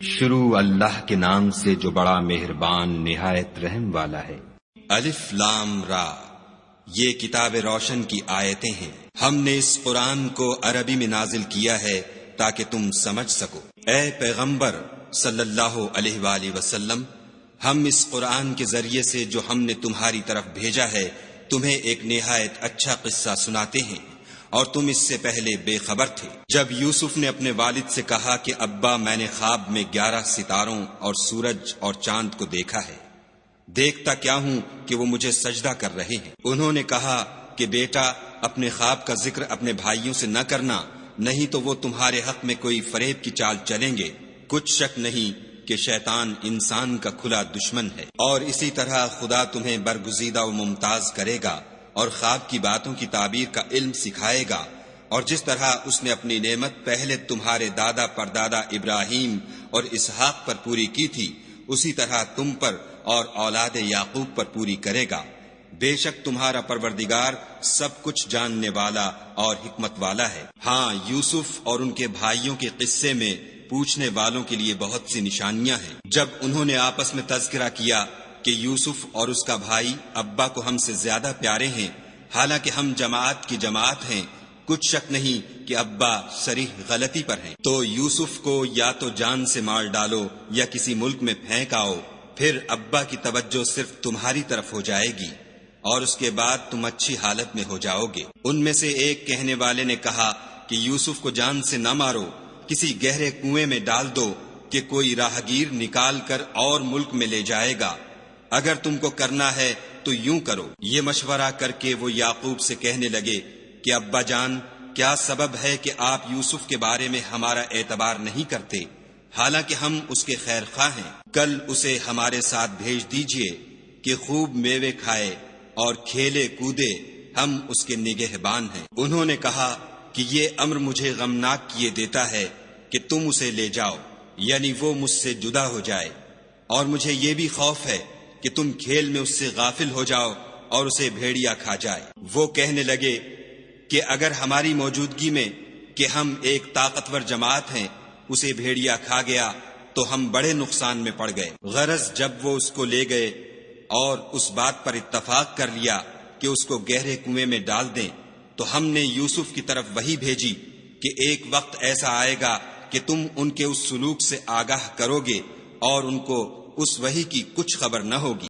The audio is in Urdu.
شروع اللہ کے نام سے جو بڑا مہربان نہایت رحم والا ہے۔ الف لام را، یہ کتاب روشن کی آیتیں ہیں۔ ہم نے اس قرآن کو عربی میں نازل کیا ہے تاکہ تم سمجھ سکو۔ اے پیغمبر صلی اللہ علیہ وآلہ وسلم، ہم اس قرآن کے ذریعے سے جو ہم نے تمہاری طرف بھیجا ہے تمہیں ایک نہایت اچھا قصہ سناتے ہیں، اور تم اس سے پہلے بے خبر تھے۔ جب یوسف نے اپنے والد سے کہا کہ ابا، میں نے خواب میں 11 ستاروں اور سورج اور چاند کو دیکھا ہے، دیکھتا کیا ہوں کہ وہ مجھے سجدہ کر رہے ہیں۔ انہوں نے کہا کہ بیٹا، اپنے خواب کا ذکر اپنے بھائیوں سے نہ کرنا، نہیں تو وہ تمہارے حق میں کوئی فریب کی چال چلیں گے۔ کچھ شک نہیں کہ شیطان انسان کا کھلا دشمن ہے، اور اسی طرح خدا تمہیں برگزیدہ و ممتاز کرے گا اور خواب کی باتوں کی تعبیر کا علم سکھائے گا، اور جس طرح اس نے اپنی نعمت پہلے تمہارے دادا پردادا ابراہیم اور اسحاق پر پوری کی تھی، اسی طرح تم پر اور اولاد یعقوب پر پوری کرے گا۔ بے شک تمہارا پروردگار سب کچھ جاننے والا اور حکمت والا ہے۔ ہاں، یوسف اور ان کے بھائیوں کے قصے میں پوچھنے والوں کے لیے بہت سی نشانیاں ہیں۔ جب انہوں نے آپس میں تذکرہ کیا کہ یوسف اور اس کا بھائی ابا کو ہم سے زیادہ پیارے ہیں، حالانکہ ہم جماعت کی جماعت ہیں، کچھ شک نہیں کہ ابا صریح غلطی پر ہیں، تو یوسف کو یا تو جان سے مار ڈالو یا کسی ملک میں پھینک آؤ، پھر ابا کی توجہ صرف تمہاری طرف ہو جائے گی اور اس کے بعد تم اچھی حالت میں ہو جاؤ گے۔ ان میں سے ایک کہنے والے نے کہا کہ یوسف کو جان سے نہ مارو، کسی گہرے کنویں میں ڈال دو کہ کوئی راہگیر نکال کر اور ملک میں لے جائے گا۔ اگر تم کو کرنا ہے تو یوں کرو۔ یہ مشورہ کر کے وہ یعقوب سے کہنے لگے کہ ابا جان، کیا سبب ہے کہ آپ یوسف کے بارے میں ہمارا اعتبار نہیں کرتے، حالانکہ ہم اس کے خیر خواہ ہیں؟ کل اسے ہمارے ساتھ بھیج دیجئے کہ خوب میوے کھائے اور کھیلے کودے، ہم اس کے نگہبان ہیں۔ انہوں نے کہا کہ یہ امر مجھے غمناک کیے دیتا ہے کہ تم اسے لے جاؤ، یعنی وہ مجھ سے جدا ہو جائے، اور مجھے یہ بھی خوف ہے کہ تم کھیل میں اس سے غافل ہو جاؤ اور اسے بھیڑیا کھا جائے۔ وہ کہنے لگے کہ اگر ہماری موجودگی میں کہ ہم ایک طاقتور جماعت ہیں اسے بھیڑیا کھا گیا تو ہم بڑے نقصان میں پڑ گئے۔ غرض جب وہ اس کو لے گئے اور اس بات پر اتفاق کر لیا کہ اس کو گہرے کنویں میں ڈال دیں، تو ہم نے یوسف کی طرف وحی بھیجی کہ ایک وقت ایسا آئے گا کہ تم ان کے اس سلوک سے آگاہ کرو گے اور ان کو اس وحی کی کچھ خبر نہ ہوگی۔